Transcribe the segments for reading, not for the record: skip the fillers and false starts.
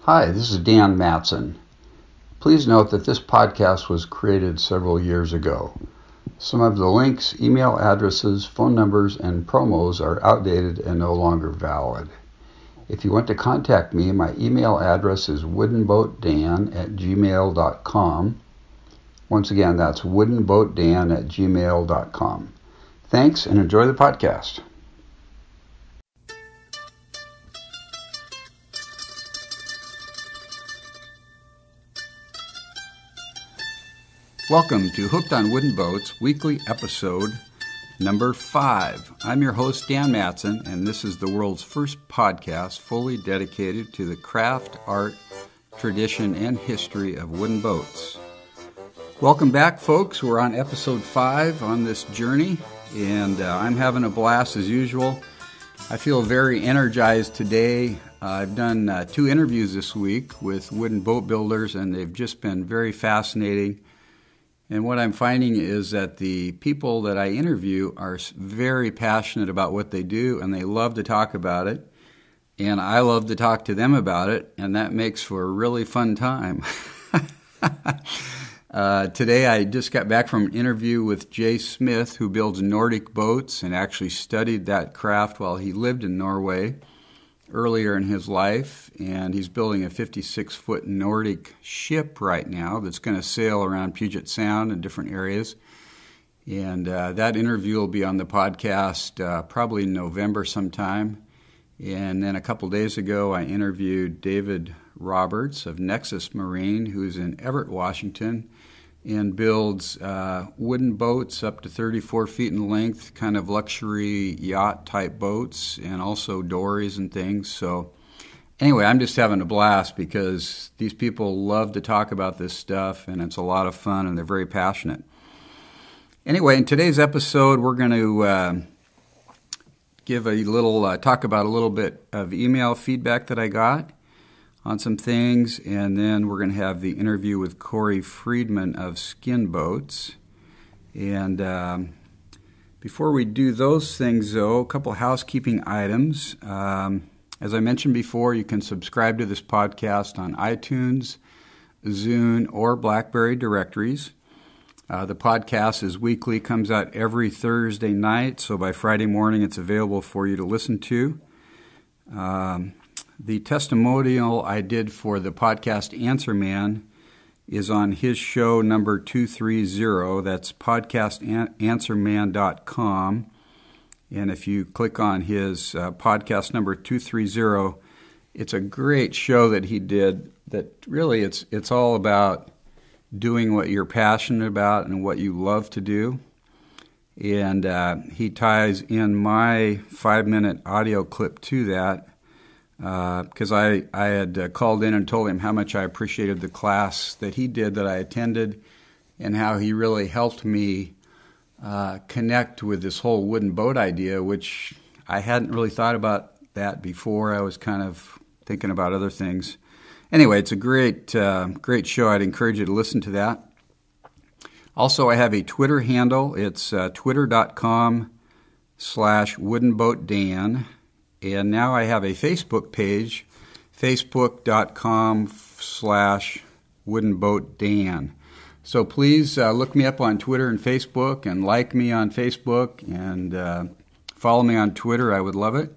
Hi, this is Dan Matson. Please note that this podcast was created several years ago. Some of the links, email addresses, phone numbers, and promos are outdated and no longer valid. If you want to contact me, my email address is woodenboatdan@gmail.com. Once again, that's woodenboatdan@gmail.com. Thanks and enjoy the podcast. Welcome to Hooked on Wooden Boats, weekly episode number 5. I'm your host, Dan Matson, and this is the world's first podcast fully dedicated to the craft, art, tradition, and history of wooden boats. Welcome back, folks. We're on episode 5 on this journey, and I'm having a blast as usual. I feel very energized today. I've done 2 interviews this week with wooden boat builders, and they've just been very fascinating. And what I'm finding is that the people that I interview are very passionate about what they do, and they love to talk about it. And I love to talk to them about it, and that makes for a really fun time. Today I just got back from an interview with Jay Smith, who builds Nordic boats and actually studied that craft while he lived in Norway earlier in his life, and he's building a 56-foot Nordic ship right now that's going to sail around Puget Sound and different areas. And that interview will be on the podcast probably in November sometime. And then a couple days ago, I interviewed David Roberts of Nexus Marine, who's in Everett, Washington, and builds wooden boats up to 34 feet in length, kind of luxury yacht-type boats, and also dories and things. So anyway, I'm just having a blast because these people love to talk about this stuff, and it's a lot of fun, and they're very passionate. Anyway, in today's episode, we're going to give a little, talk about a little bit of email feedback that I got on some things, and then we're going to have the interview with Corey Freedman of Skin Boats. And before we do those things, though, a couple housekeeping items. As I mentioned before, you can subscribe to this podcast on iTunes, Zune, or BlackBerry directories. The podcast is weekly, comes out every Thursday night, so by Friday morning it's available for you to listen to. The testimonial I did for the podcast Answer Man is on his show number 230. That's podcastanswerman.com. And if you click on his podcast number 230, it's a great show that he did that really it's all about doing what you're passionate about and what you love to do. And he ties in my 5-minute audio clip to that. Because I had called in and told him how much I appreciated the class that he did that I attended and how he really helped me connect with this whole wooden boat idea, which I hadn't really thought about that before. I was kind of thinking about other things. Anyway, it's a great show. I'd encourage you to listen to that. Also, I have a Twitter handle. It's twitter.com/woodenboatdan. And now I have a Facebook page, facebook.com/woodenboatdan. So please look me up on Twitter and Facebook and like me on Facebook and follow me on Twitter. I would love it.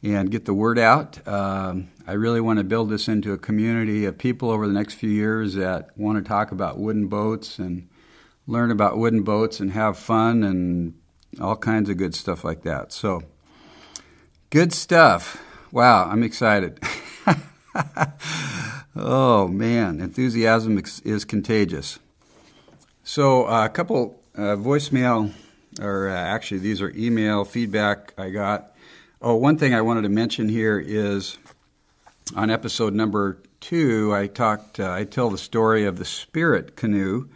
And get the word out. I really want to build this into a community of people over the next few years that want to talk about wooden boats and learn about wooden boats and have fun and all kinds of good stuff like that. So good stuff. Wow, I'm excited. Oh, man, enthusiasm is contagious. So a couple voicemail, or actually these are email feedback I got. Oh, one thing I wanted to mention here is on episode number 2, I tell the story of the Spirit Canoe,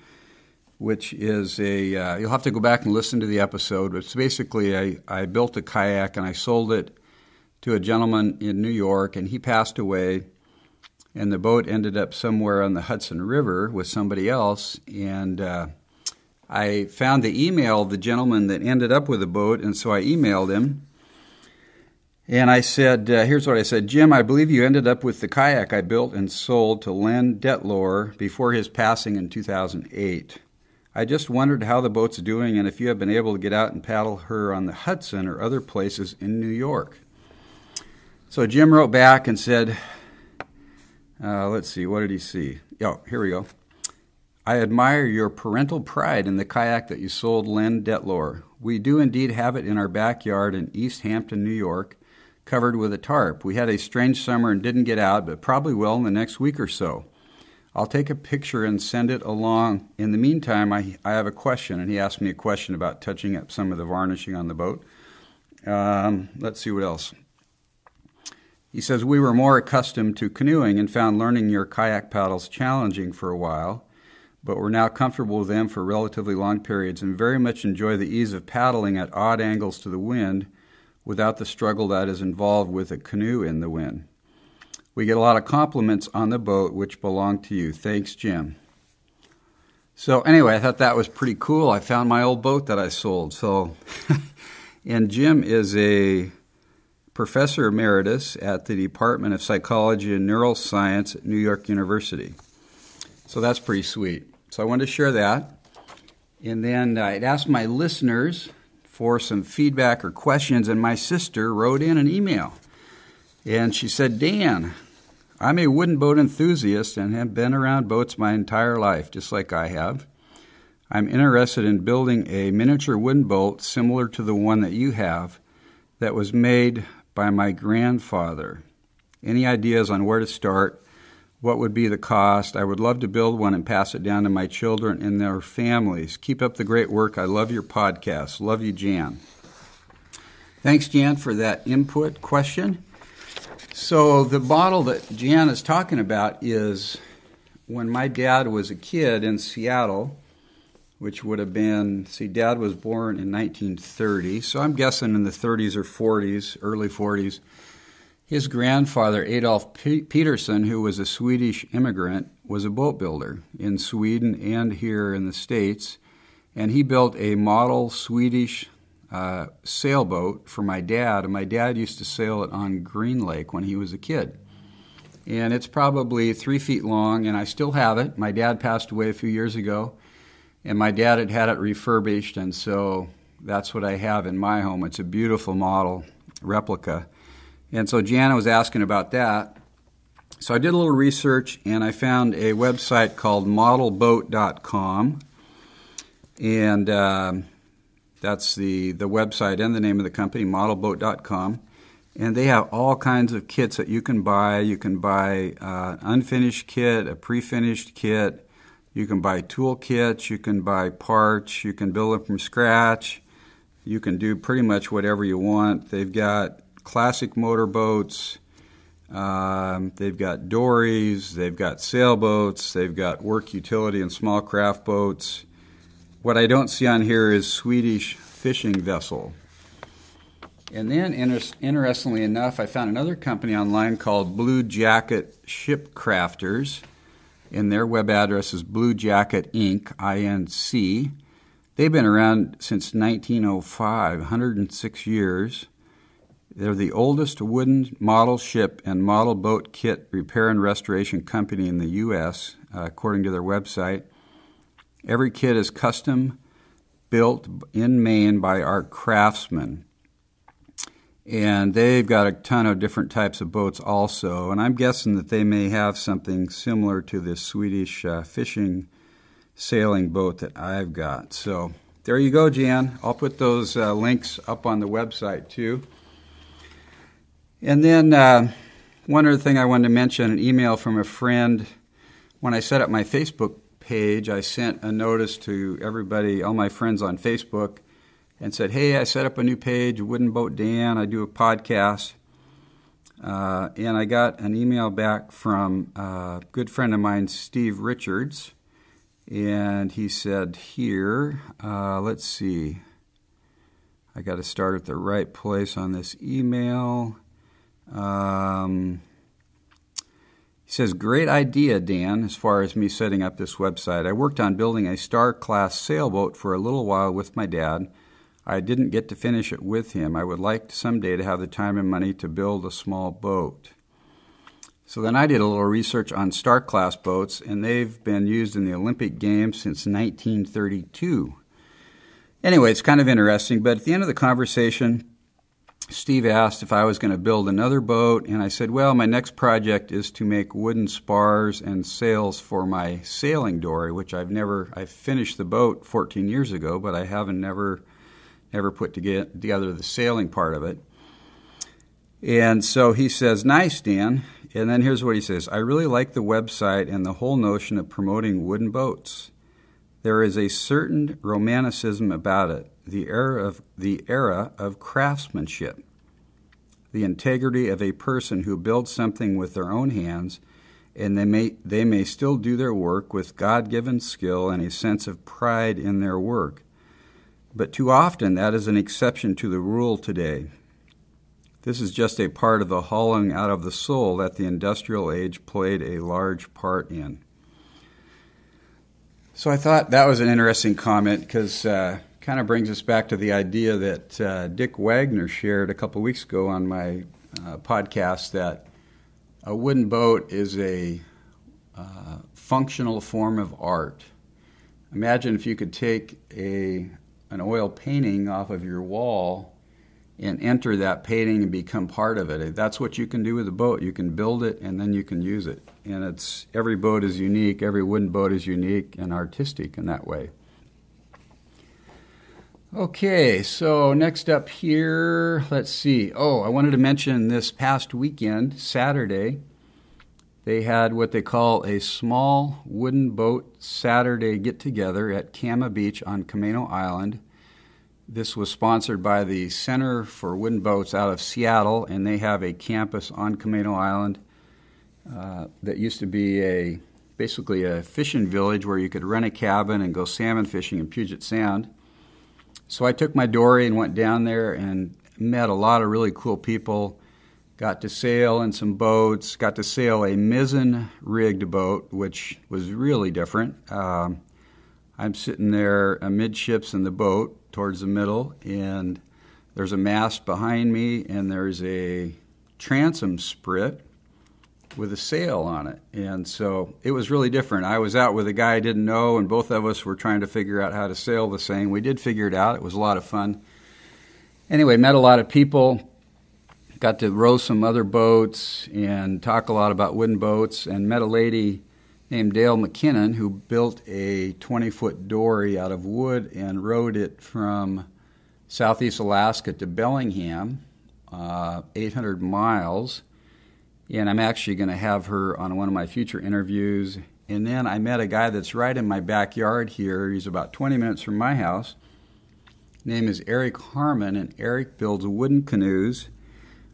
which is you'll have to go back and listen to the episode, but it's basically I built a kayak and I sold it to a gentleman in New York, and he passed away, and the boat ended up somewhere on the Hudson River with somebody else, and I found the email of the gentleman that ended up with the boat, and so I emailed him, And I said, here's what I said, Jim, I believe you ended up with the kayak I built and sold to Len Detlor before his passing in 2008. I just wondered how the boat's doing and if you have been able to get out and paddle her on the Hudson or other places in New York. So Jim wrote back and said, let's see, what did he see? Oh, here we go. I admire your parental pride in the kayak that you sold Len Detlor. We do indeed have it in our backyard in East Hampton, New York, covered with a tarp. We had a strange summer and didn't get out, but probably will in the next week or so. I'll take a picture and send it along. In the meantime, I have a question, and he asked me a question about touching up some of the varnishing on the boat. Let's see what else. He says, we were more accustomed to canoeing and found learning your kayak paddles challenging for a while, but we're now comfortable with them for relatively long periods and very much enjoy the ease of paddling at odd angles to the wind without the struggle that is involved with a canoe in the wind. We get a lot of compliments on the boat, which belong to you. Thanks, Jim. So anyway, I thought that was pretty cool. I found my old boat that I sold. So, and Jim is a professor emeritus at the Department of Psychology and Neuroscience at New York University. So that's pretty sweet. So I wanted to share that. And then I'd asked my listeners for some feedback or questions, and my sister wrote in an email. And she said, Dan, I'm a wooden boat enthusiast and have been around boats my entire life, just like I have. I'm interested in building a miniature wooden boat similar to the one that you have that was made by my grandfather. Any ideas on where to start? What would be the cost? I would love to build one and pass it down to my children and their families. Keep up the great work. I love your podcast. Love you, Jan. Thanks, Jan, for that input question. So the model that Jan is talking about is when my dad was a kid in Seattle, which would have been, Dad was born in 1930, so I'm guessing in the 30s or 40s, early 40s. His grandfather, Adolf Peterson, who was a Swedish immigrant, was a boat builder in Sweden and here in the States, and he built a model Swedish sailboat for my dad, and my dad used to sail it on Green Lake when he was a kid. And it's probably 3 feet long, and I still have it. My dad passed away a few years ago, and my dad had had it refurbished, and so that's what I have in my home. It's a beautiful model replica. And so Jana was asking about that. So I did a little research, and I found a website called modelboat.com. And that's the website and the name of the company, modelboat.com. And they have all kinds of kits that you can buy. You can buy an unfinished kit, a pre-finished kit. You can buy tool kits. You can buy parts. You can build them from scratch. You can do pretty much whatever you want. They've got classic motorboats, they've got dories, they've got sailboats, they've got work utility and small craft boats. What I don't see on here is Swedish fishing vessel. And then, interestingly enough, I found another company online called Blue Jacket Ship Crafters, and their web address is Blue Jacket Inc., I-N-C. They've been around since 1905, 106 years. They're the oldest wooden model ship and model boat kit repair and restoration company in the U.S., according to their website. Every kit is custom built in Maine by our craftsmen. And they've got a ton of different types of boats also. And I'm guessing that they may have something similar to this Swedish fishing sailing boat that I've got. So there you go, Jan. I'll put those links up on the website too. And then one other thing I wanted to mention, an email from a friend. When I set up my Facebook page, I sent a notice to everybody, all my friends on Facebook, and said, hey, I set up a new page, Wooden Boat Dan, I do a podcast. And I got an email back from a good friend of mine, Steve Richards, and he said here, let's see, I got to start at the right place on this email. He says, great idea, Dan, as far as me setting up this website. I worked on building a Star-class sailboat for a little while with my dad. I didn't get to finish it with him. I would like someday to have the time and money to build a small boat. So then I did a little research on Star-class boats, and they've been used in the Olympic Games since 1932. Anyway, it's kind of interesting, but at the end of the conversation, Steve asked if I was going to build another boat, and I said, well, my next project is to make wooden spars and sails for my sailing dory, which I finished the boat 14 years ago, but I haven't never put together the sailing part of it. And so he says, nice, Dan. And then here's what he says. I really like the website and the whole notion of promoting wooden boats. There is a certain romanticism about it, the era of craftsmanship, the integrity of a person who builds something with their own hands, and they may still do their work with God-given skill and a sense of pride in their work. But too often that is an exception to the rule today. This is just a part of the hollowing out of the soul that the industrial age played a large part in. So I thought that was an interesting comment because kind of brings us back to the idea that Dick Wagner shared a couple weeks ago on my podcast, that a wooden boat is a functional form of art. Imagine if you could take an oil painting off of your wall and enter that painting and become part of it. That's what you can do with a boat. You can build it and then you can use it. And every boat is unique. Every wooden boat is unique and artistic in that way. Okay, so next up here, let's see. I wanted to mention this past weekend, Saturday, they had what they call a small wooden boat Saturday get-together at Kama Beach on Canoe Island. This was sponsored by the Center for Wooden Boats out of Seattle, and they have a campus on Canoe Island that used to be basically a fishing village where you could rent a cabin and go salmon fishing in Puget Sound. So I took my dory and went down there and met a lot of really cool people, got to sail in some boats, got to sail a mizzen-rigged boat, which was really different. I'm sitting there amidships in the boat, towards the middle, and there's a mast behind me, and there's a transom sprit with a sail on it. And so it was really different. I was out with a guy I didn't know, and both of us were trying to figure out how to sail the thing. We did figure it out. It was a lot of fun. Anyway, met a lot of people, got to row some other boats and talk a lot about wooden boats, and met a lady named Dale McKinnon, who built a 20-foot dory out of wood and rowed it from southeast Alaska to Bellingham, 800 miles. And I'm actually going to have her on one of my future interviews. And then I met a guy that's right in my backyard here. He's about 20 minutes from my house. His name is Eric Harmon, and Eric builds wooden canoes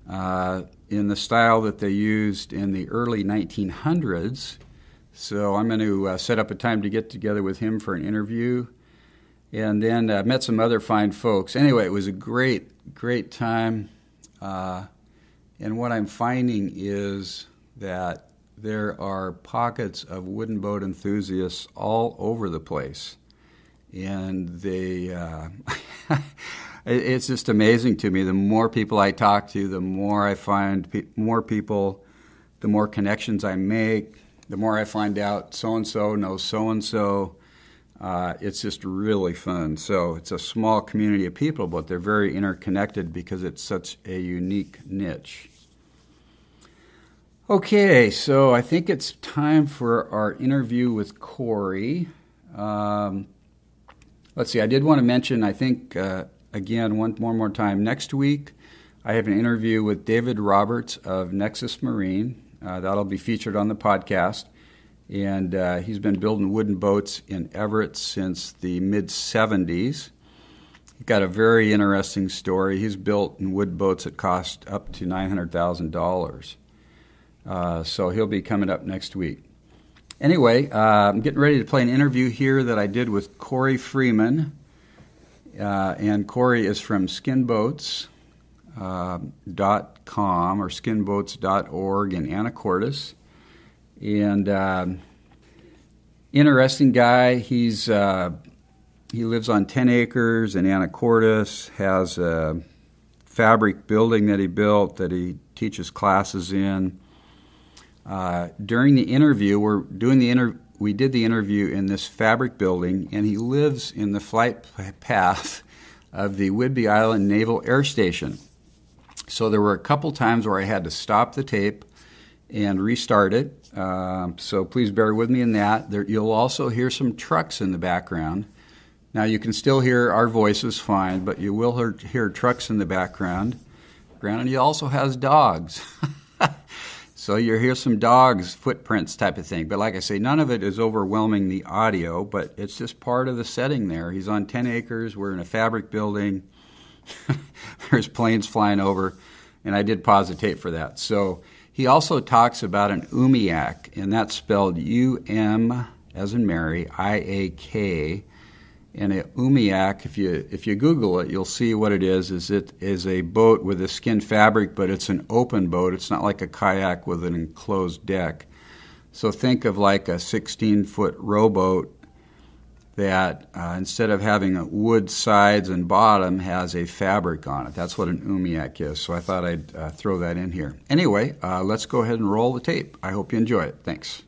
in the style that they used in the early 1900s. So I'm going to set up a time to get together with him for an interview. And then met some other fine folks. Anyway, it was a great time. And what I'm finding is that there are pockets of wooden boat enthusiasts all over the place. And they, it's just amazing to me. The more people I talk to, the more I find more people, the more connections I make. The more I find out so-and-so knows so-and-so, it's just really fun. So it's a small community of people, but they're very interconnected because it's such a unique niche. Okay, so I think it's time for our interview with Corey. Let's see, I did want to mention, I think, again, one more time, next week I have an interview with David Roberts of Nexus Marine. That'll be featured on the podcast. And he's been building wooden boats in Everett since the mid-'70s. He's got a very interesting story. He's built in wood boats that cost up to $900,000. So he'll be coming up next week. Anyway, I'm getting ready to play an interview here that I did with Corey Freeman. And Corey is from skinboats.com or skinboats.org in Anacortes. And interesting guy. He's He lives on 10 acres in Anacortes, has a fabric building that he built that he teaches classes in. During the interview, we did the interview in this fabric building, and he lives in the flight path of the Whidbey Island Naval Air Station. So there were a couple times where I had to stop the tape and restart it. So please bear with me in that. You'll also hear some trucks in the background. Now you can still hear our voices fine, but you will hear trucks in the background. And he also has dogs. So you'll hear some dogs, footprints type of thing. But like I say, none of it is overwhelming the audio, but it's just part of the setting there. He's on 10 acres. We're in a fabric building. There's planes flying over, and I did pause the tape for that. So he also talks about an umiak, and that's spelled U-M, as in Mary, I-A-K. And a umiak, if you Google it, you'll see what it is. It is a boat with a skin fabric, but it's an open boat. It's not like a kayak with an enclosed deck. So think of like a 16-foot rowboat that instead of having a wood sides and bottom has a fabric on it. That's what an umiak is. So I thought I'd throw that in here. Anyway, let's go ahead and roll the tape. I hope you enjoy it. Thanks.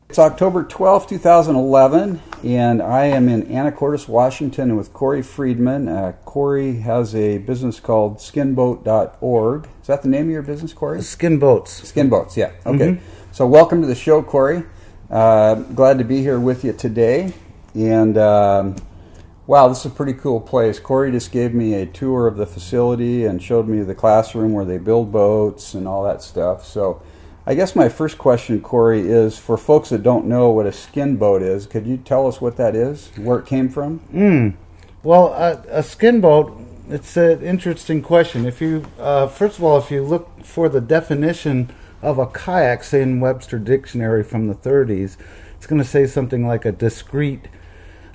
It's October 12, 2011, and I am in Anacortes, Washington with Corey Freedman. Corey has a business called skinboat.org. Is that the name of your business, Corey? Skin Boats. Skin Boats, yeah. Okay. So welcome to the show, Corey. Glad to be here with you today. And wow, this is a pretty cool place. Corey just gave me a tour of the facility and showed me the classroom where they build boats and all that stuff. So I guess my first question, Corey, is for folks that don't know what a skin boat is, could you tell us what that is, where it came from? Well, a skin boat, it's an interesting question. If you, first of all, if you look for the definition of a kayak, say in Webster Dictionary from the 30s, it's going to say something like a discrete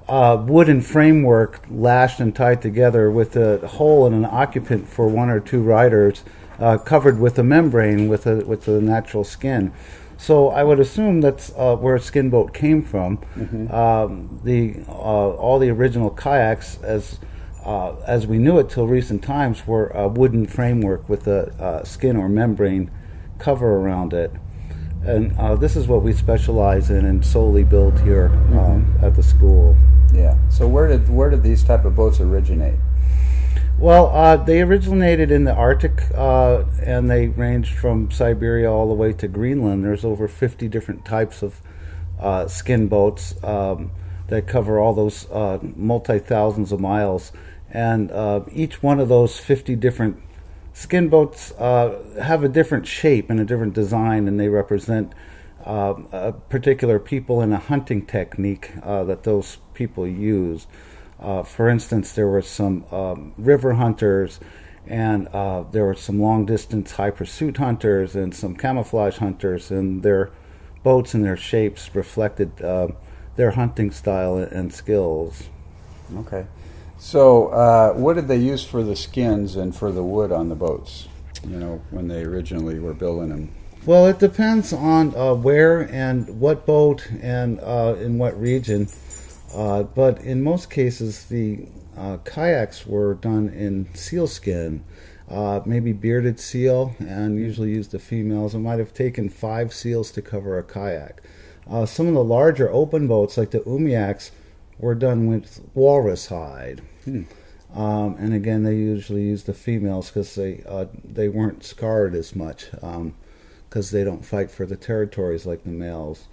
wooden framework lashed and tied together with a hole and an occupant for one or two riders, covered with a membrane with a natural skin. So I would assume that's where a skin boat came from. All the original kayaks, as we knew it till recent times, were a wooden framework with a skin or membrane cover around it. And this is what we specialize in and solely build here at the school. Yeah. So where did these type of boats originate? Well, they originated in the Arctic, and they ranged from Siberia all the way to Greenland. There's over 50 different types of skin boats that cover all those multi-thousands of miles. And each one of those 50 different skin boats have a different shape and a different design, and they represent a particular people and a hunting technique that those people use. For instance, there were some river hunters, and there were some long-distance high-pursuit hunters and some camouflage hunters, and their boats and their shapes reflected their hunting style and skills. Okay. So what did they use for the skins and for the wood on the boats, when they originally were building them? Well, it depends on where and what boat and in what region. But in most cases, the kayaks were done in sealskin, maybe bearded seal, and usually used the females. It might have taken 5 seals to cover a kayak. Some of the larger open boats, like the umiaks, were done with walrus hide. And again, they usually used the females because they weren't scarred as much, because they don't fight for the territories like the males.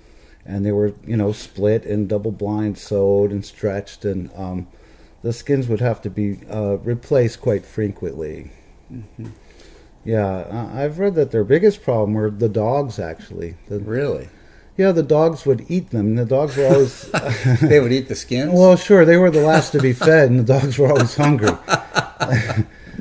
And they were, split and double blind sewed and stretched, and the skins would have to be replaced quite frequently. Yeah, I've read that their biggest problem were the dogs, actually. Really? Yeah, the dogs would eat them. The dogs were always... They would eat the skins? Well, sure, they were the last to be fed, and the dogs were always hungry.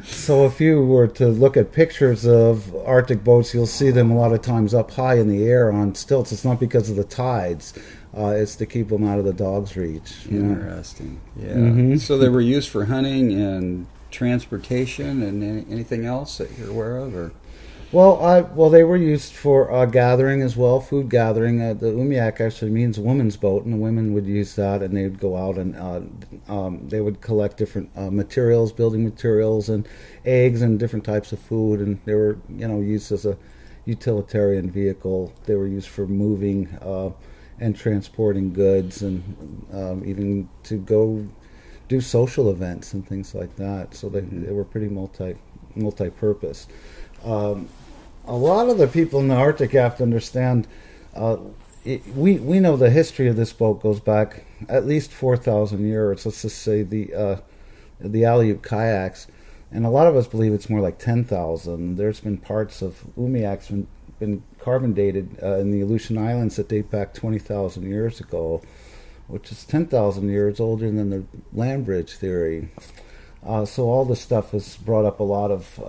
So if you were to look at pictures of Arctic boats, you'll see them a lot of times up high in the air on stilts. It's not because of the tides. It's to keep them out of the dog's reach. Interesting. Yeah. So they were used for hunting and transportation and anything else that you're aware of? Or? Well, they were used for gathering as well, food gathering. The umiak actually means woman's boat, and the women would use that, and they would go out and they would collect different materials, building materials, and eggs and different types of food, and they were, used as a utilitarian vehicle. They were used for moving and transporting goods, and even to go do social events and things like that. So they were pretty multi-purpose. A lot of the people in the Arctic have to understand, we know the history of this boat goes back at least 4,000 years. Let's just say the HOWB kayaks, and a lot of us believe it's more like 10,000. There's been parts of umiaks been carbon dated in the Aleutian Islands that date back 20,000 years ago, which is 10,000 years older than the land bridge theory. So all this stuff has brought up a lot of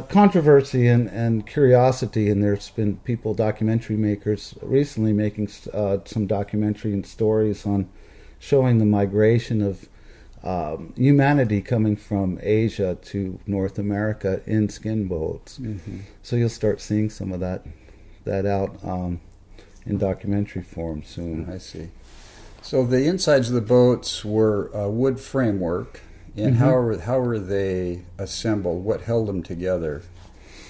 controversy and curiosity, and there's been documentary makers recently making some documentary and stories on showing the migration of humanity coming from Asia to North America in skin boats. Mm-hmm. So you'll start seeing some of that out in documentary form soon. I see. So the insides of the boats were wood framework. And mm-hmm. how were they assembled? What held them together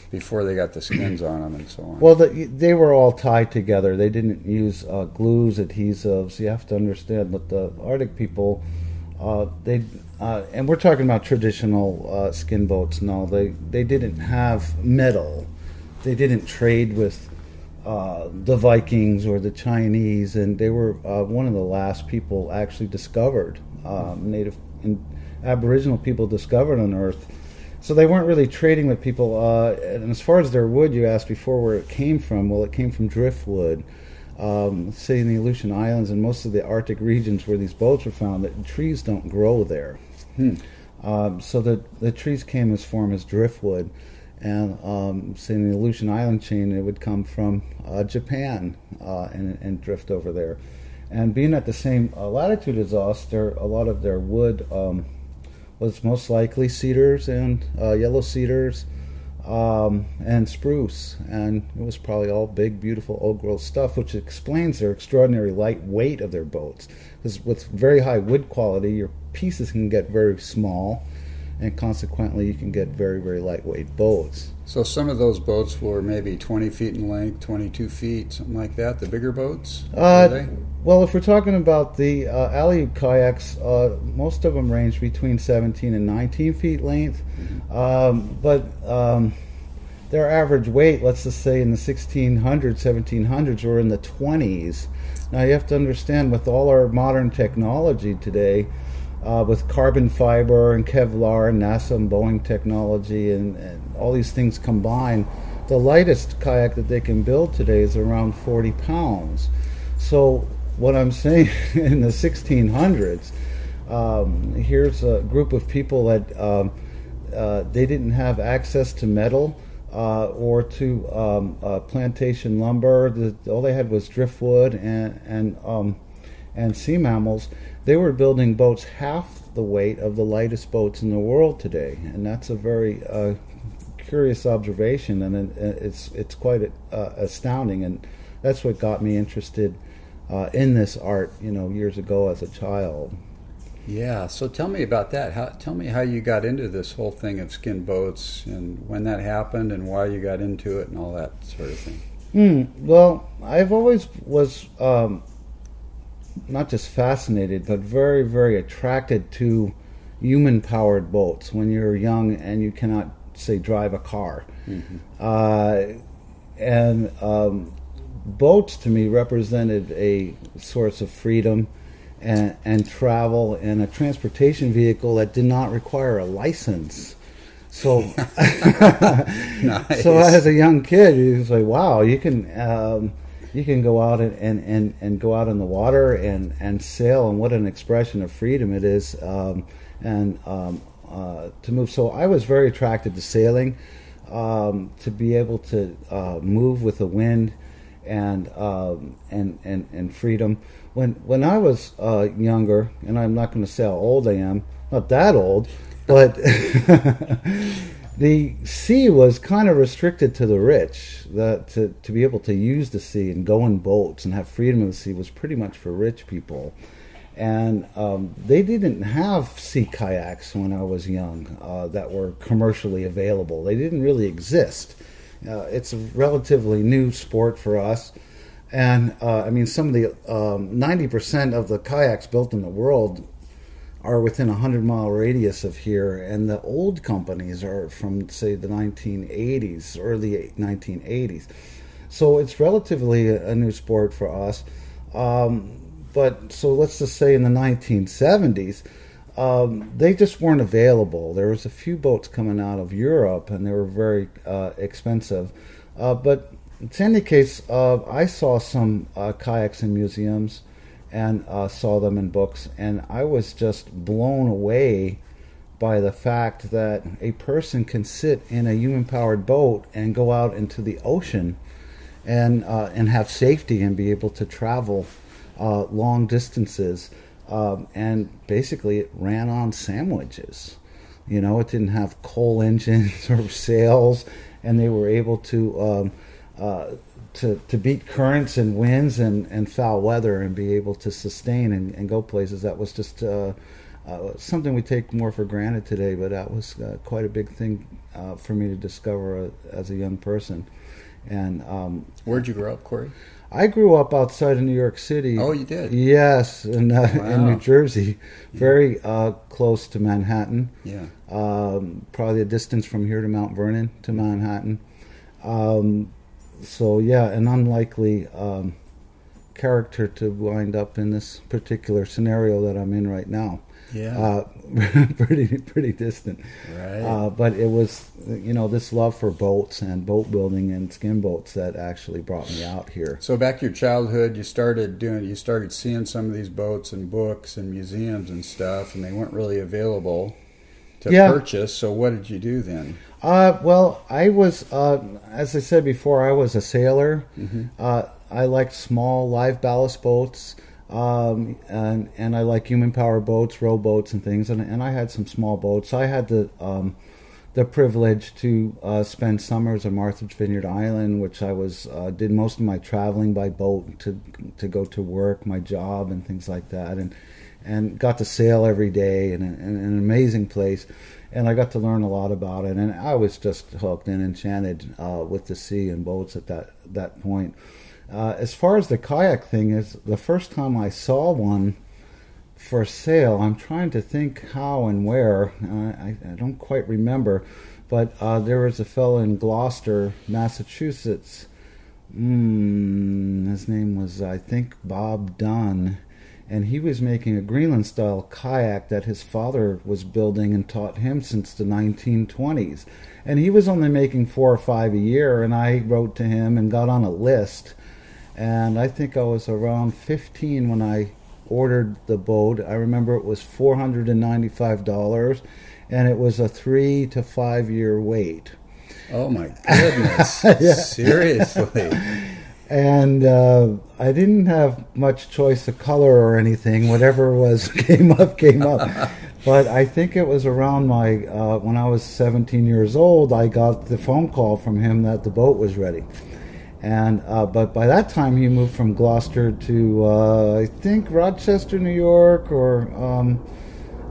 before they got the skins on them and so on? Well, they were all tied together. They didn't use glues, adhesives. You have to understand that the Arctic people, and we're talking about traditional skin boats now, they didn't have metal. They didn't trade with the Vikings or the Chinese, and they were one of the last people actually discovered, Aboriginal people discovered on Earth. So they weren't really trading with people. And as far as their wood, you asked before where it came from. Well, it came from driftwood. Say in the Aleutian Islands and most of the Arctic regions where these boats were found, that trees don't grow there. So the trees came as form as driftwood. And say in the Aleutian Island chain, it would come from Japan and drift over there. And being at the same latitude as us, a lot of their wood was most likely cedars and yellow cedars and spruce, and it was probably all big, beautiful old growth stuff, which explains their extraordinary light weight of their boats. Because with very high wood quality, your pieces can get very small, and consequently you can get very, very lightweight boats. So some of those boats were maybe 20 feet in length, 22 feet, something like that, the bigger boats? Well, if we're talking about the HOWB kayaks, most of them range between 17 and 19 feet length. But their average weight, let's just say in the 1600s, 1700s, were in the 20s. Now you have to understand, with all our modern technology today, with carbon fiber and Kevlar and NASA and Boeing technology and all these things combined, the lightest kayak that they can build today is around 40 pounds. So what I'm saying, in the 1600s, here's a group of people that they didn't have access to metal or to plantation lumber. All they had was driftwood and sea mammals. They were building boats half the weight of the lightest boats in the world today, and that's a very curious observation, and it's quite astounding, and that's what got me interested in this art, years ago as a child. Yeah, so tell me about that. Tell me how you got into this whole thing of skin boats, and when that happened, and why you got into it, and all that sort of thing. Well, I've always was not just fascinated, but very, very attracted to human-powered boats when you're young and you cannot, say, drive a car. And boats, to me, represented a source of freedom and travel, and a transportation vehicle that did not require a license. So, nice. So as a young kid, you was like, wow, you can go out and go out in the water and sail, and what an expression of freedom it is, to move. So I was very attracted to sailing, to be able to move with the wind and freedom. When I was younger, and I'm not going to say how old I am, not that old, but The sea was kind of restricted to the rich. To be able to use the sea and go in boats and have freedom of the sea was pretty much for rich people. And they didn't have sea kayaks when I was young that were commercially available. They didn't really exist. It's a relatively new sport for us. And, I mean, some of the 90% of the kayaks built in the world are within a 100-mile radius of here. And the old companies are from, say, the 1980s, early 1980s. So it's relatively a new sport for us. But so let's just say in the 1970s, they just weren't available. There was a few boats coming out of Europe, and they were very expensive. But in any case, I saw some kayaks in museums and saw them in books, and I was just blown away by the fact that a person can sit in a human-powered boat and go out into the ocean and have safety and be able to travel long distances, and basically it ran on sandwiches. You know, it didn't have coal engines or sails, and they were able to beat currents and winds and foul weather and be able to sustain and go places. That was just something we take more for granted today, but that was quite a big thing for me to discover as a young person. And where'd you grow up, Corey? I grew up outside of New York City. Oh, you did? Yes, in New Jersey, very close to Manhattan. Yeah. Probably a distance from here to Mount Vernon to Manhattan. So yeah, an unlikely character to wind up in this particular scenario that I'm in right now. Yeah. Pretty distant. Right. But it was, you know, this love for boats and boat building and skin boats that actually brought me out here. So back to your childhood, you started seeing some of these boats in books and museums and stuff, and they weren't really available to purchase. So what did you do then? Well, I was, as I said before, I was a sailor. Mm-hmm. I liked small live ballast boats. And I like human power boats, rowboats, and things. And I had some small boats. I had the privilege to spend summers on Martha's Vineyard Island, which I did most of my traveling by boat to go to work, my job, and things like that. And got to sail every day, and an amazing place. And I got to learn a lot about it. And I was just hooked and enchanted with the sea and boats at that point. As far as the kayak thing is, the first time I saw one for sale, I'm trying to think how and where. I don't quite remember, but there was a fellow in Gloucester, Massachusetts. His name was, I think, Bob Dunn, and he was making a Greenland-style kayak that his father was building and taught him since the 1920s. And he was only making 4 or 5 a year, and I wrote to him and got on a list. And I think I was around 15 when I ordered the boat. I remember it was $495, and it was a 3 to 5 year wait. Oh my goodness! Yeah. Seriously. And I didn't have much choice of color or anything. Whatever came up. But I think it was around when I was 17 years old, I got the phone call from him that the boat was ready. And but by that time he moved from Gloucester to I think Rochester, New York,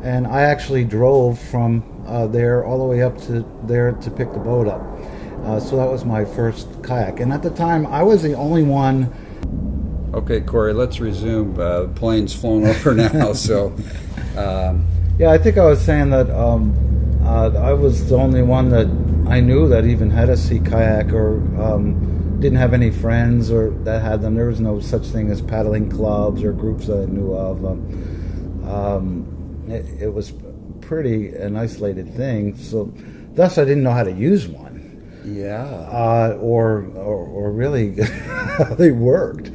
and I actually drove from there all the way up to there to pick the boat up. So that was my first kayak, and at the time I was the only one. Okay, Corey, let's resume. The plane's flown over now, so yeah, I think I was saying that I was the only one that I knew that even had a sea kayak or. Didn't have any friends or that had them. There was no such thing as paddling clubs or groups that I knew of. It was pretty an isolated thing. So, thus, I didn't know how to use one. Yeah. Or really how they worked.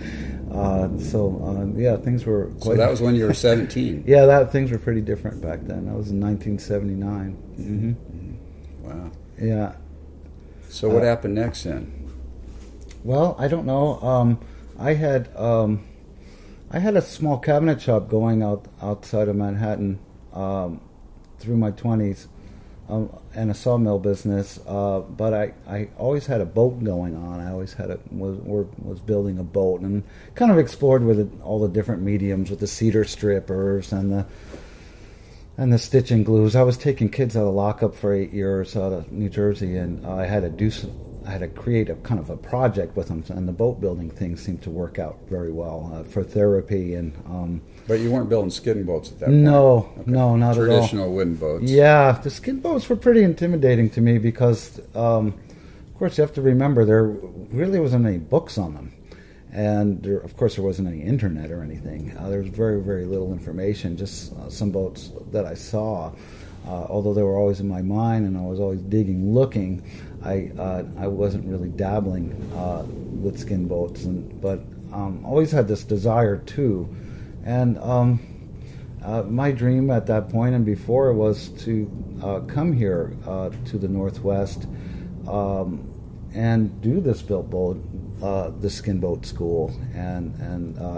Yeah, things were quite. So that was when you were 17. Yeah, things were pretty different back then. That was in 1979. Mm-hmm. Wow. Yeah. So what happened next then? Well, I don't know. I had a small cabinet shop going outside of Manhattan through my 20s, and a sawmill business, but I always had a boat going on. I always had was building a boat, and kind of explored with it, all the different mediums, with the cedar strippers and the stitching glues. I was taking kids out of lockup for 8 years out of New Jersey, and I had to create a kind of a project with them, and the boat building thing seemed to work out very well for therapy. And but you weren't building skin boats at that point? No, okay. No, not at all. Traditional wooden boats? Yeah, the skin boats were pretty intimidating to me because, of course, you have to remember there really wasn't any books on them. And, of course, there wasn't any internet or anything. There was very, very little information, just some boats that I saw. Although they were always in my mind and I was always digging, looking, I wasn't really dabbling with skin boats. But always had this desire, too. And my dream at that point and before was to come here to the Northwest and do this built boat, the skin boat school, and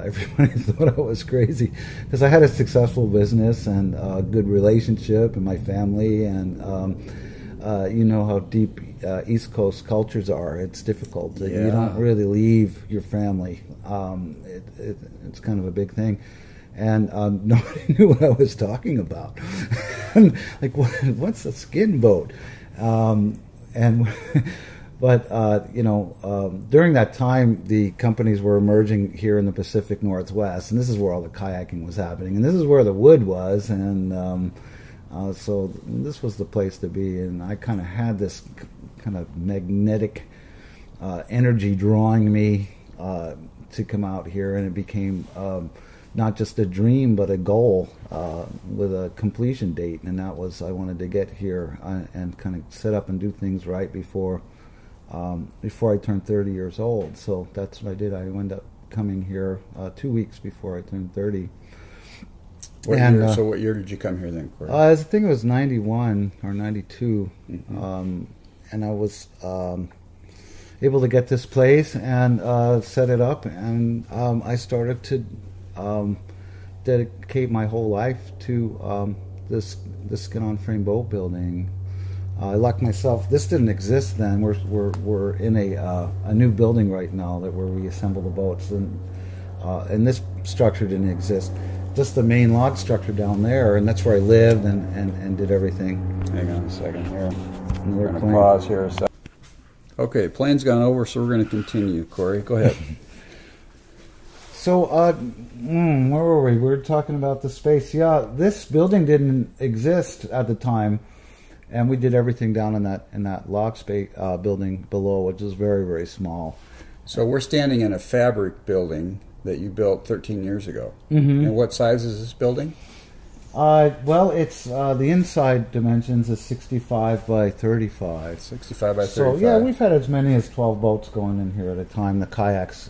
everybody thought I was crazy because I had a successful business and a good relationship in my family, and you know how deep East Coast cultures are. It's difficult. Yeah. You don't really leave your family. It's kind of a big thing. And nobody knew what I was talking about. Like, what's a skin boat? But you know, during that time, the companies were emerging here in the Pacific Northwest, and this is where all the kayaking was happening, and this is where the wood was, and so this was the place to be. And I kind of had this kind of magnetic energy drawing me to come out here, and it became not just a dream, but a goal with a completion date, and that was I wanted to get here and kind of set up and do things right before I turned 30 years old. So that's what I did. I ended up coming here 2 weeks before I turned 30. So what year did you come here then, Corey? I think it was 91 or 92, Mm-hmm. and I was able to get this place and set it up, and I started to dedicate my whole life to this skin-on-frame boat building. I locked myself. This didn't exist then. We're in a new building right now where we assemble the boats, and this structure didn't exist. Just the main log structure down there, and that's where I lived and did everything. Hang on a second here. We're going to pause here a second. Okay, plane's gone over, so we're going to continue. Corey, go ahead. So, where were we? We were talking about the space. Yeah, this building didn't exist at the time, and we did everything down in that log space building below, which is very, very small. So we're standing in a fabric building that you built 13 years ago. Mm-hmm. And what size is this building? Well, it's the inside dimensions is 65 by 35. 65 by 35. So yeah, we've had as many as 12 boats going in here at a time. The kayaks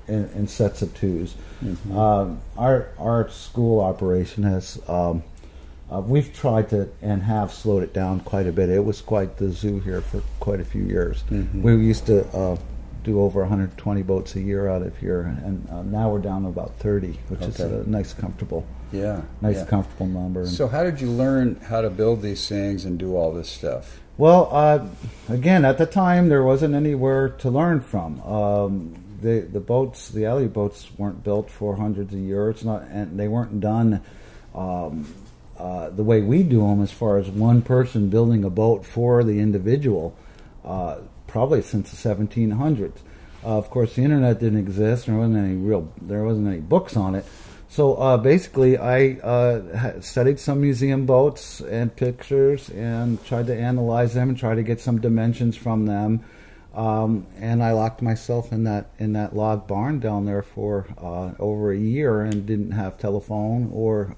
in sets of twos. Mm-hmm. Our school operation has we've tried to and have slowed it down quite a bit. It was quite the zoo here for quite a few years. Mm-hmm. We used to do over 120 boats a year out of here, and now we're down to about 30, which is a nice, comfortable, comfortable number. So how did you learn how to build these things and do all this stuff? Well, again, at the time there wasn't anywhere to learn from. The boats, the alley boats, weren't built for hundreds of years, and they weren't done the way we do them, as far as one person building a boat for the individual. Probably since the 1700s. Of course, the internet didn't exist. There wasn't any books on it. So basically, I studied some museum boats and pictures and tried to analyze them and try to get some dimensions from them. And I locked myself in that log barn down there for over a year and didn't have telephone or.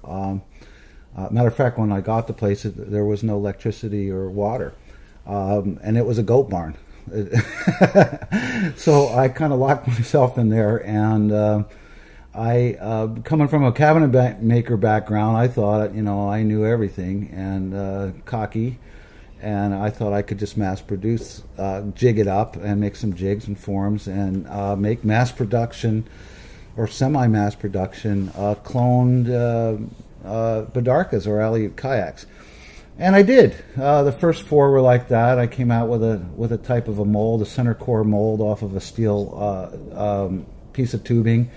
Matter of fact, when I got the place, there was no electricity or water, and it was a goat barn. So I kind of locked myself in there, and I, coming from a cabinet maker background, I thought, I knew everything, and cocky, and I thought I could just mass produce, jig it up, and make some jigs and forms, and make mass production or semi-mass production cloned Badarkas or alley kayaks. And I did. The first 4 were like that. I came out with a type of a mold, a center core mold off of a steel piece of tubing.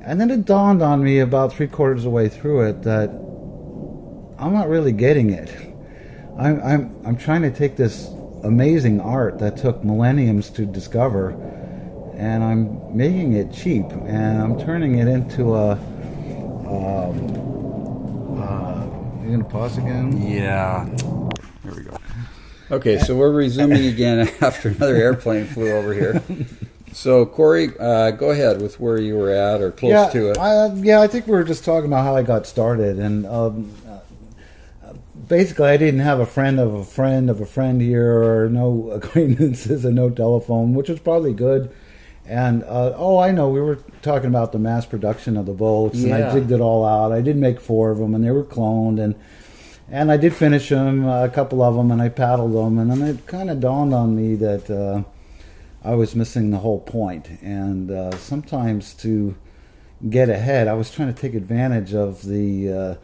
And then it dawned on me about 3/4 of the way through it that I'm not really getting it. I'm trying to take this amazing art that took millenniums to discover, and I'm making it cheap, and I'm turning it into a. You gonna pause again? Yeah. There we go. Okay, so we're resuming again after another airplane flew over here. So, Corey, go ahead with where you were at or close to it. I think we were just talking about how I got started. And basically, I didn't have a friend of a friend of a friend here, or no acquaintances and no telephone, which was probably good. And, I know, we were talking about the mass production of the boats, and I jigged it all out. I did make 4 of them, and they were cloned, and I did finish them, a couple of them, and I paddled them, and then it kind of dawned on me that I was missing the whole point. And sometimes to get ahead, I was trying to take advantage of the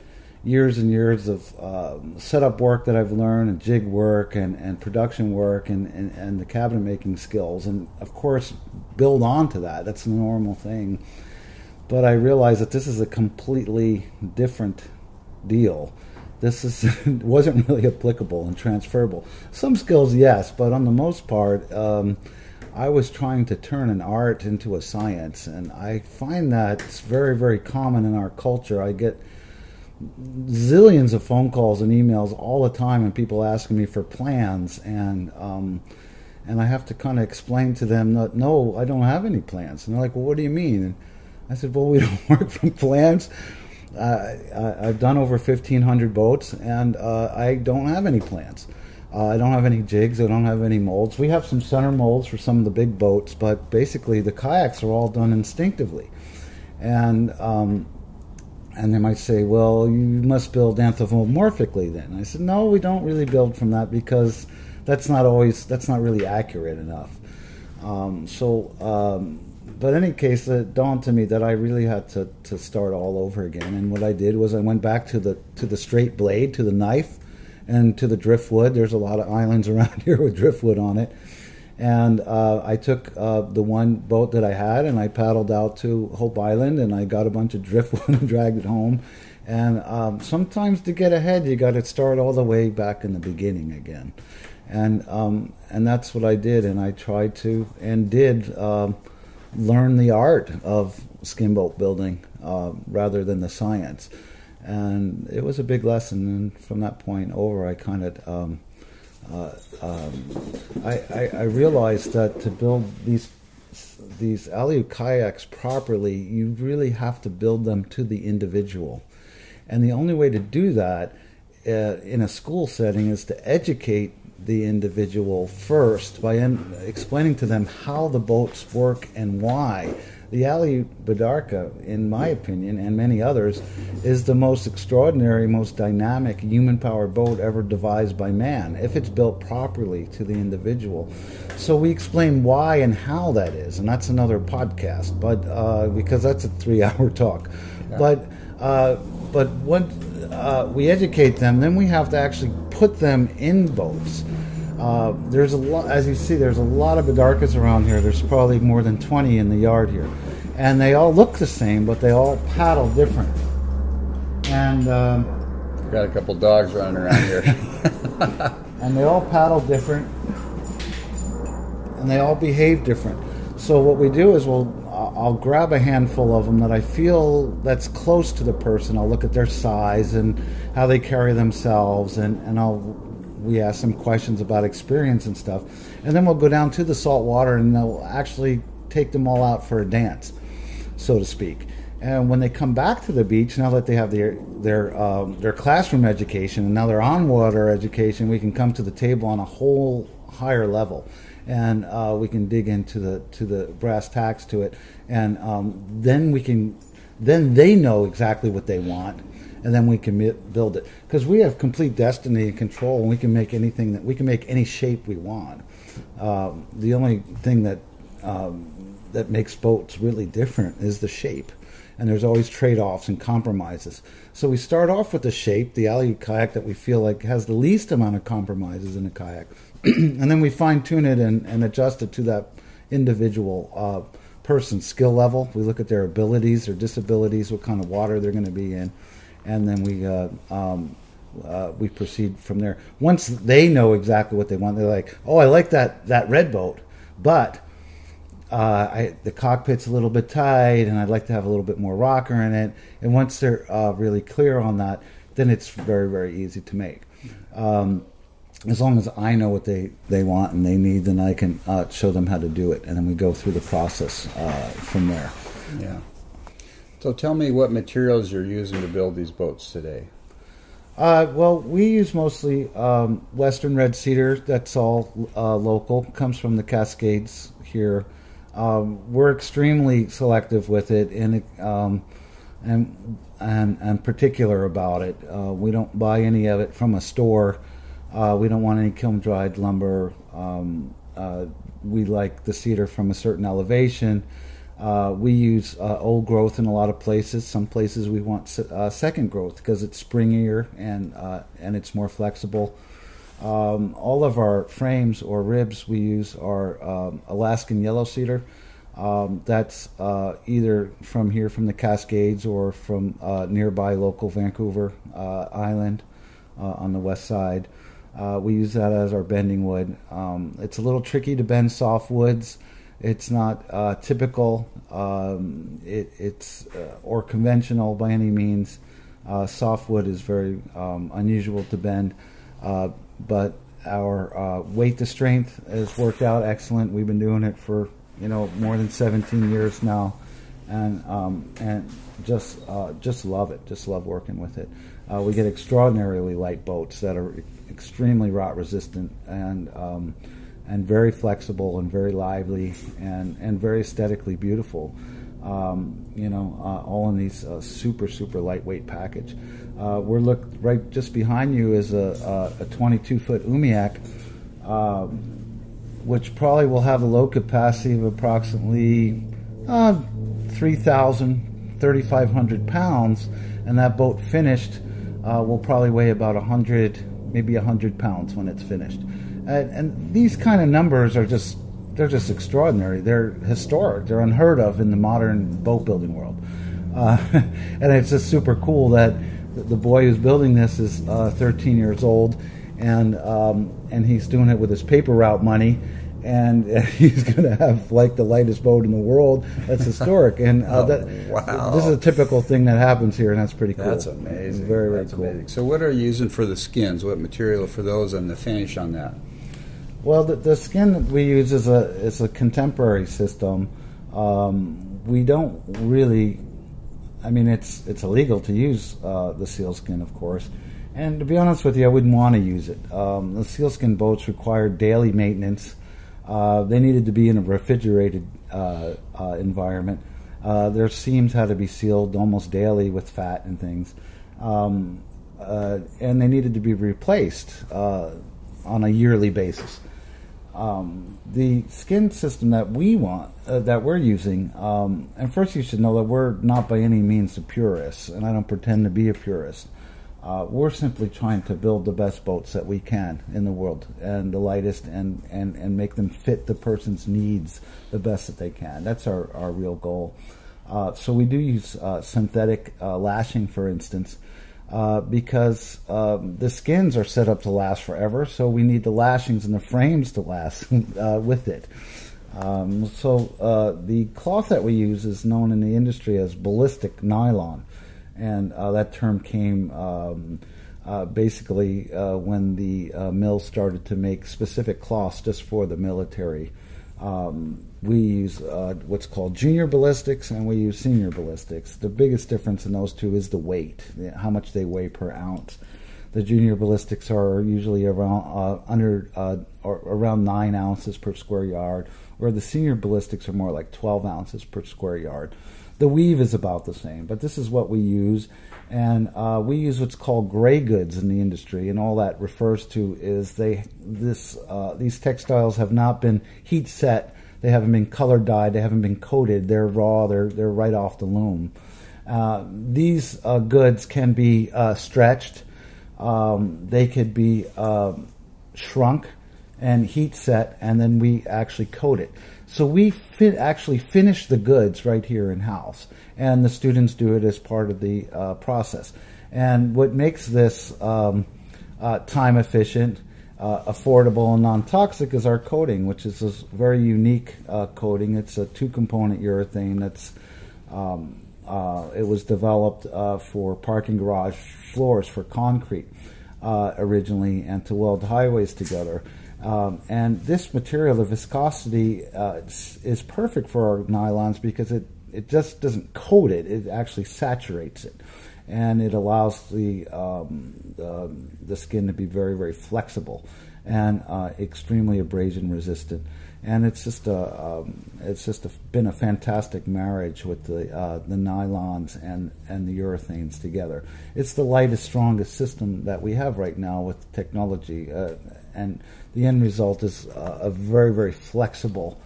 years and years of setup work that I've learned, and jig work, and production work, and the cabinet making skills, and of course build on to that. That's a normal thing. But I realized that this is a completely different deal. This wasn't really applicable and transferable. Some skills, yes, but on the most part, I was trying to turn an art into a science, and I find that it's very, very common in our culture. I get zillions of phone calls and emails all the time, and people asking me for plans, and I have to kind of explain to them that no, I don't have any plans. And they're like, well, what do you mean? And I said, well, we don't work from plans. I've done over 1,500 boats, and I don't have any plans. I don't have any jigs. I don't have any molds. We have some center molds for some of the big boats, but basically the kayaks are all done instinctively. And they might say, well, you must build anthropomorphically then. I said, no, we don't really build from that, because that's not really accurate enough. But in any case, it dawned to me that I really had to start all over again. And what I did was I went back to the straight blade, to the knife, and to the driftwood. There's a lot of islands around here with driftwood on it. And I took the one boat that I had, and I paddled out to HOWB Island, and I got a bunch of driftwood and dragged it home. And sometimes to get ahead, you got to start all the way back in the beginning again. And that's what I did, and I tried to and did learn the art of skin boat building rather than the science. And it was a big lesson, and from that point over, I kind of I realized that to build these alley kayaks properly, you really have to build them to the individual. And the only way to do that in a school setting is to educate the individual first by explaining to them how the boats work and why. The alley Bidarka, in my opinion, and many others, is the most extraordinary, most dynamic human-powered boat ever devised by man, if it's built properly to the individual. So we explain why and how that is, and that's another podcast, but because that's a 3-hour talk. Yeah. But when we educate them, then we have to actually put them in boats. There's a lot, as you see, there's a lot of Bidarkas around here. There's probably more than 20 in the yard here. And they all look the same, but they all paddle different. And we've got a couple dogs running around here. And they all paddle different. And they all behave different. So what we do is I'll grab a handful of them that I feel that's close to the person. I'll look at their size and how they carry themselves, and we ask them questions about experience and stuff. And then we'll go down to the salt water, and they'll actually take them all out for a dance, so to speak. And when they come back to the beach, now that they have their classroom education and now their on-water education, we can come to the table on a whole higher level. And we can dig into the brass tacks to it, and then they know exactly what they want, and then we can build it, because we have complete destiny and control, and we can make any shape we want. The only thing that makes boats really different is the shape, and there's always trade-offs and compromises. So we start off with the shape, the alley kayak that we feel like has the least amount of compromises in a kayak, and then we fine-tune it and adjust it to that individual person's skill level. We look at their abilities, their disabilities, what kind of water they're going to be in, and then we proceed from there. Once they know exactly what they want, they're like, "Oh, I like that red boat, but the cockpit's a little bit tight, and I'd like to have a little bit more rocker in it." And once they're really clear on that, then it's very, very easy to make. As long as I know what they want and they need, then I can show them how to do it, and then we go through the process from there. Yeah. So tell me what materials you're using to build these boats today. Well, we use mostly Western red cedar. That's all local. Comes from the Cascades here. We're extremely selective with it, and particular about it. We don't buy any of it from a store. We don't want any kiln-dried lumber. We like the cedar from a certain elevation. We use old growth in a lot of places. Some places we want second growth because it's springier and it's more flexible. All of our frames or ribs we use are Alaskan yellow cedar. That's either from here from the Cascades or from nearby local Vancouver Island on the west side. We use that as our bending wood. It's a little tricky to bend soft woods. It's not typical it's or conventional by any means. Softwood is very unusual to bend, but our weight to strength has worked out excellent. We've been doing it for more than 17 years now, and just love it. Just love working with it. We get extraordinarily light boats that are extremely rot resistant and very flexible and very lively and very aesthetically beautiful. All in these super lightweight package. We're right just behind you is a 22-foot Umiak, which probably will have a load capacity of approximately 3,000, 3,500 pounds, and that boat finished will probably weigh about 100, maybe 100 pounds when it's finished. And these kind of numbers are they're just extraordinary. They're historic. They're unheard of in the modern boat building world. And it's just super cool that the boy who's building this is 13 years old, and he's doing it with his paper route money, and he's going to have like the lightest boat in the world. That's historic. And wow. This is a typical thing that happens here, and that's pretty cool. That's amazing. It's very, very cool. Amazing. So what are you using for the skins? What material for those and the finish on that? Well, the skin that we use is a contemporary system. We don't really, it's illegal to use the sealskin, of course. And to be honest with you, I wouldn't want to use it. The sealskin boats require daily maintenance. They needed to be in a refrigerated environment. Their seams had to be sealed almost daily with fat and things. And they needed to be replaced on a yearly basis. The skin system that we want, that we're using, and first you should know that we're not by any means a purist, and I don't pretend to be a purist. We're simply trying to build the best boats that we can in the world, and the lightest, and make them fit the person's needs the best that they can. That's our real goal. So we do use synthetic lashing, for instance, because the skins are set up to last forever, so we need the lashings and the frames to last with it. So the cloth that we use is known in the industry as ballistic nylon, and that term came basically when the mills started to make specific cloths just for the military. We use what's called junior ballistics, and we use senior ballistics. The biggest difference in those two is the weight, how much they weigh per ounce. The junior ballistics are usually around around 9 ounces per square yard, where the senior ballistics are more like 12 ounces per square yard. The weave is about the same, but this is what we use. And we use what's called gray goods in the industry, and all that refers to is these textiles have not been heat set, they haven't been color dyed, they haven't been coated, they're raw, they're right off the loom. These goods can be stretched. They could be shrunk and heat set, and then we actually coat it. So we actually finish the goods right here in-house, and the students do it as part of the process. And what makes this time efficient, affordable, and non-toxic is our coating, which is this very unique coating. It's a 2-component urethane that's it was developed for parking garage floors for concrete originally, and to weld highways together. And this material, the viscosity, is perfect for our nylons because it just doesn't coat it; it actually saturates it, and it allows the skin to be very, very flexible and extremely abrasion resistant. And it's just been a fantastic marriage with the nylons and the urethanes together. It's the lightest, strongest system that we have right now with technology, and the end result is a very, very flexible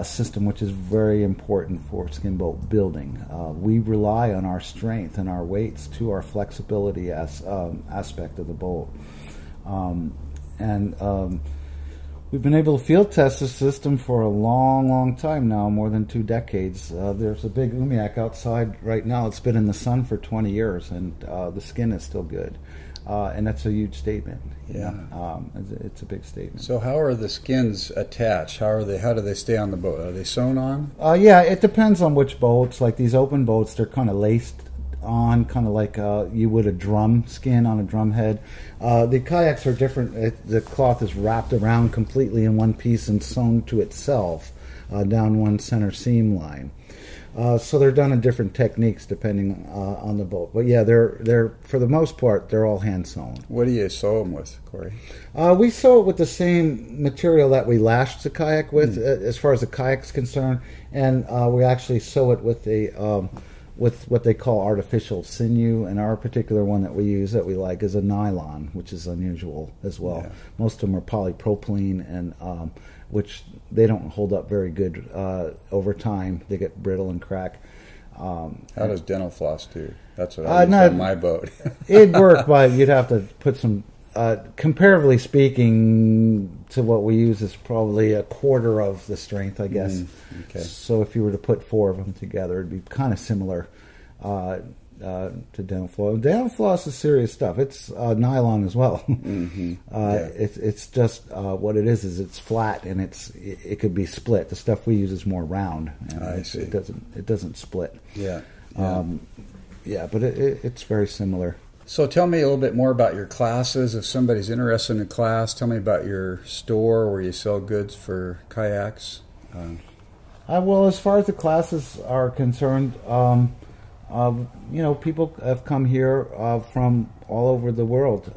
system, which is very important for skin boat building. We rely on our strength and our weights to our flexibility aspect of the boat. We've been able to field test this system for a long, long time now, more than 2 decades. There's a big umiak outside right now. It's been in the sun for 20 years, and the skin is still good. And that's a huge statement. Yeah, it's a big statement. So how are the skins attached? How do they stay on the boat? Are they sewn on? Yeah, it depends on which boats. Like these open boats, they're kind of laced on, kind of like you would a drum skin on a drum head. The kayaks are different. The cloth is wrapped around completely in one piece and sewn to itself down one center seam line. So they're done in different techniques depending on the boat. But yeah, they're for the most part they're all hand sewn. What do you sew them with, Corey? We sew it with the same material that we lashed the kayak with, as far as the kayak's concerned, and we actually sew it with with what they call artificial sinew, and our particular one that we use that we like is a nylon, which is unusual as well. Yeah. Most of them are polypropylene, and which they don't hold up very good over time. They get brittle and crack. How does dental floss do? That's what I use on my boat. It'd work, but you'd have to put some, comparatively speaking to what we use, is probably a quarter of the strength, I guess. Okay. So if you were to put 4 of them together, it'd be kind of similar to dental floss. Dental floss is serious stuff. It's nylon as well. Mm-hmm. It's just what it is it's flat, and it could be split. The stuff we use is more round. And I see. It doesn't split. Yeah. But it's very similar. So tell me a little bit more about your classes. If somebody's interested in a class, tell me about your store where you sell goods for kayaks. Well, as far as the classes are concerned, people have come here from all over the world.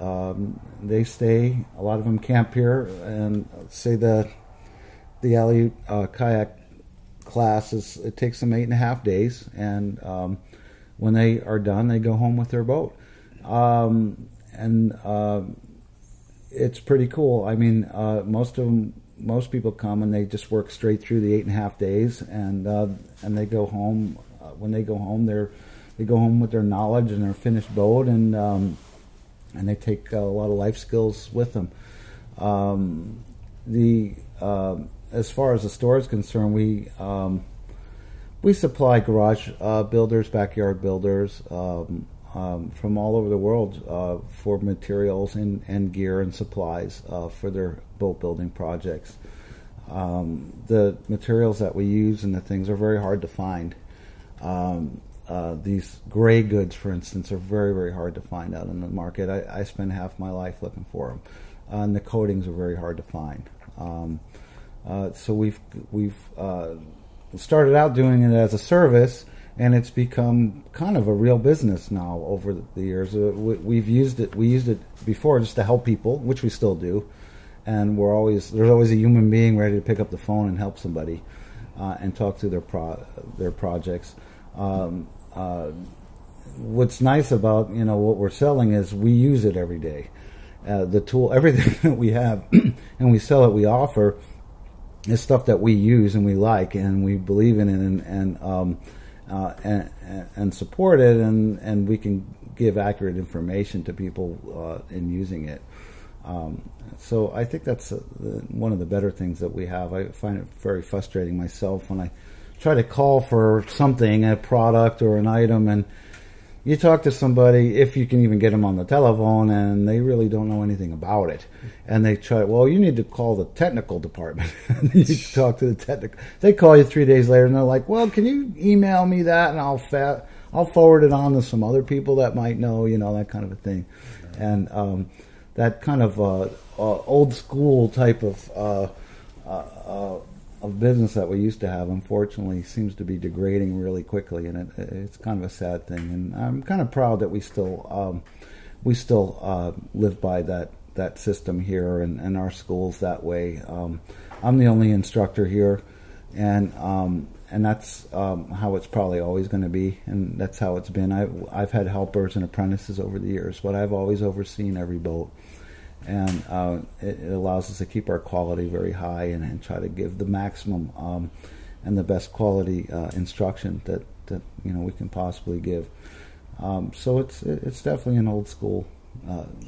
They stay. A lot of them camp here, and say the Aleut kayak class it takes them 8.5 days, and when they are done, they go home with their boat. It's pretty cool. I mean, most people come and they just work straight through the 8.5 days, and they go home. When they go home, they go home with their knowledge and their finished boat, and they take a lot of life skills with them. As far as the store is concerned, we supply garage builders, backyard builders, from all over the world for materials and gear and supplies for their boat building projects. The materials that we use and the things are very hard to find. These gray goods, for instance, are very, very hard to find out in the market. I spend half my life looking for them. And the coatings are very hard to find. So we've started out doing it as a service, and it's become kind of a real business now over the years. We used it before just to help people, which we still do, and there's always a human being ready to pick up the phone and help somebody and talk through their projects. What's nice about what we're selling is we use it every day. The tool, everything that we have, and we sell it, we offer, is stuff that we use and we like and we believe in it, and support it, and we can give accurate information to people in using it. So I think that's one of the better things that we have. I find it very frustrating myself when I try to call for something, a product or an item, and you talk to somebody, if you can even get them on the telephone, and they really don't know anything about it. And they try, well, you need to call the technical department. And you talk to the technical. They call you 3 days later, and they're like, well, can you email me that, and I'll forward it on to some other people that might know, that kind of a thing. And that kind of old school type of business that we used to have, unfortunately, seems to be degrading really quickly, and it's kind of a sad thing. And I'm kind of proud that we still live by that system here, and our schools that way. I'm the only instructor here, and that's how it's probably always going to be, and that's how it's been. I've had helpers and apprentices over the years, but I've always overseen every boat. And it allows us to keep our quality very high and try to give the maximum and the best quality instruction that we can possibly give. So it's definitely an old school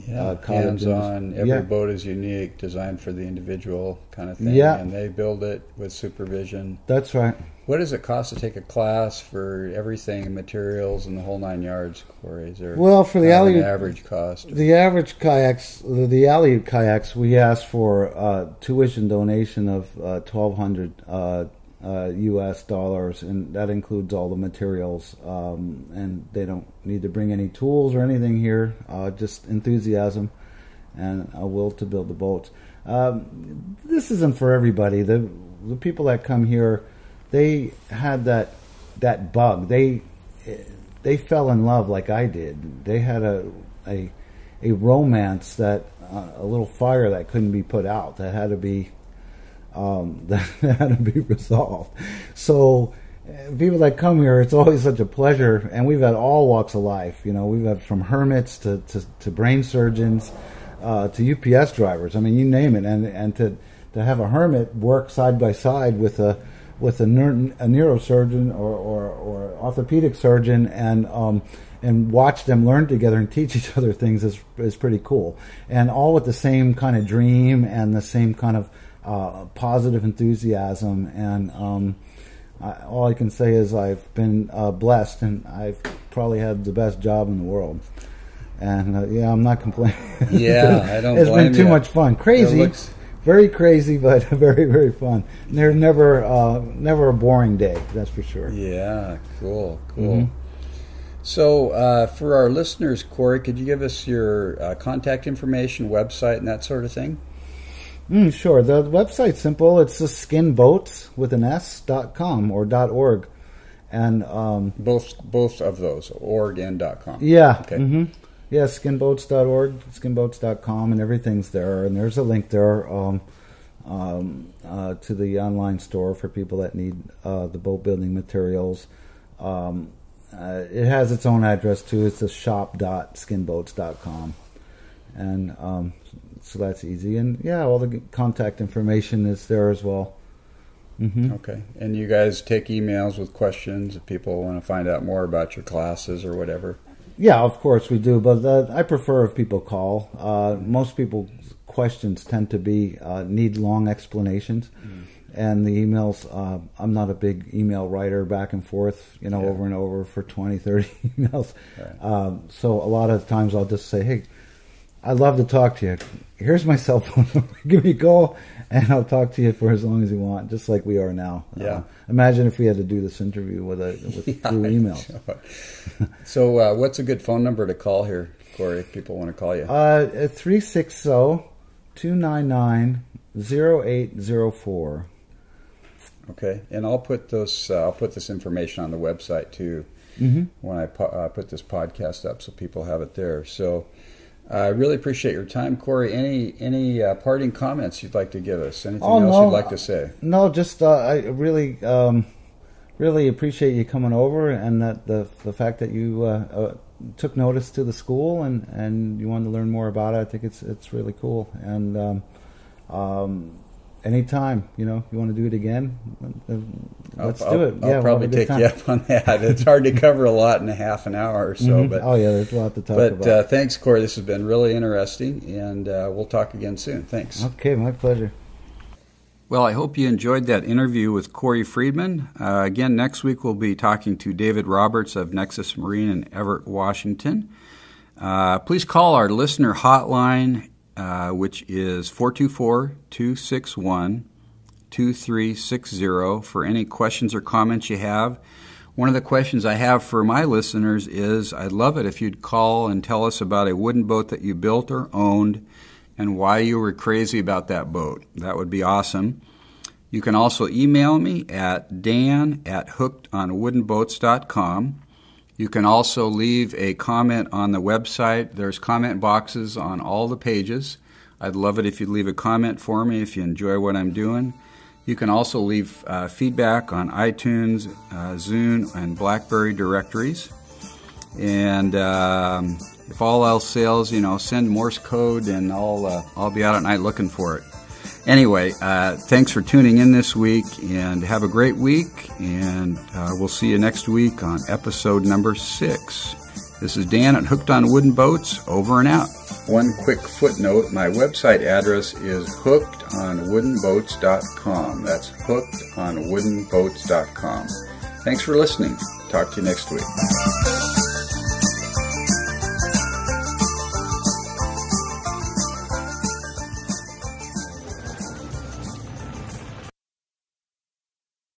hands-on. Every boat is unique, designed for the individual kind of thing. Yeah. And they build it with supervision. That's right. What does it cost to take a class for everything, materials, and the whole 9 yards, Corey? Is there for the an average cost? The average kayaks, the Aleut kayaks, we ask for tuition donation of $1,200 US dollars, and that includes all the materials. And they don't need to bring any tools or anything here, just enthusiasm and a will to build the boats. This isn't for everybody. The people that come here, they had that bug. They fell in love like I did. They had a romance, that a little fire that couldn't be put out, that had to be resolved. So people that come here, it's always such a pleasure, and we've had all walks of life. We've had from hermits to brain surgeons to UPS drivers. I mean, you name it, and to have a hermit work side by side with a neurosurgeon or orthopedic surgeon, and watch them learn together and teach each other things is pretty cool. And all with the same kind of dream and the same kind of positive enthusiasm. And all I can say is I've been blessed, and I've probably had the best job in the world. And I'm not complaining. Yeah, I don't. It's been too much fun. Crazy. Very crazy, but very, very fun. There's never a boring day, that's for sure. Yeah, cool. Mm-hmm. So for our listeners, Corey, could you give us your contact information, website, and that sort of thing? Sure. The website's simple. It's just skinboats with an S.com or .org. And both of those, org and .com. Yeah. Okay. Mm-hmm. Yeah, skinboats.org, skinboats.com, and everything's there. And there's a link there to the online store for people that need the boat building materials. It has its own address, too. It's the shop.skinboats.com. And so that's easy. And, yeah, all the contact information is there as well. Mm-hmm. Okay. And you guys take emails with questions if people want to find out more about your classes or whatever? Yeah, of course we do, but I prefer if people call. Most people's questions tend to be need long explanations, and the emails, I'm not a big email writer back and forth, over and over for 20, 30 emails. Right. So a lot of times I'll just say, hey, I'd love to talk to you. Here's my cell phone number. Give me a call, and I'll talk to you for as long as you want, just like we are now. Yeah. Imagine if we had to do this interview through emails. So what's a good phone number to call here, Corey, if people want to call you? 360-299-0804. Okay, and I'll put this information on the website too when I put this podcast up, so people have it there. So I really appreciate your time, Corey. Any parting comments you'd like to give us? Anything else you'd like to say? No, just I really appreciate you coming over, and that the fact that you took notice to the school and you wanted to learn more about it. I think it's really cool, and anytime, you want to do it again, let's do it. I'll probably take you up on that. It's hard to cover a lot in a half an hour or so. But oh yeah, there's a lot to talk about. But thanks, Corey. This has been really interesting, and we'll talk again soon. Thanks. Okay, my pleasure. Well, I hope you enjoyed that interview with Corey Freedman. Again, next week we'll be talking to David Roberts of Nexus Marine in Everett, Washington. Please call our listener hotline, which is 424-261-2360 for any questions or comments you have. One of the questions I have for my listeners is, I'd love it if you'd call and tell us about a wooden boat that you built or owned and why you were crazy about that boat. That would be awesome. You can also email me at dan@hookedonwoodenboats.com. You can also leave a comment on the website. There's comment boxes on all the pages. I'd love it if you'd leave a comment for me if you enjoy what I'm doing. You can also leave feedback on iTunes, Zune, and BlackBerry directories. And if all else fails, send Morse code, and I'll be out at night looking for it. Anyway, thanks for tuning in this week, and have a great week. And we'll see you next week on episode number 6. This is Dan at Hooked on Wooden Boats. Over and out. One quick footnote: my website address is hookedonwoodenboats.com. That's hookedonwoodenboats.com. Thanks for listening. Talk to you next week.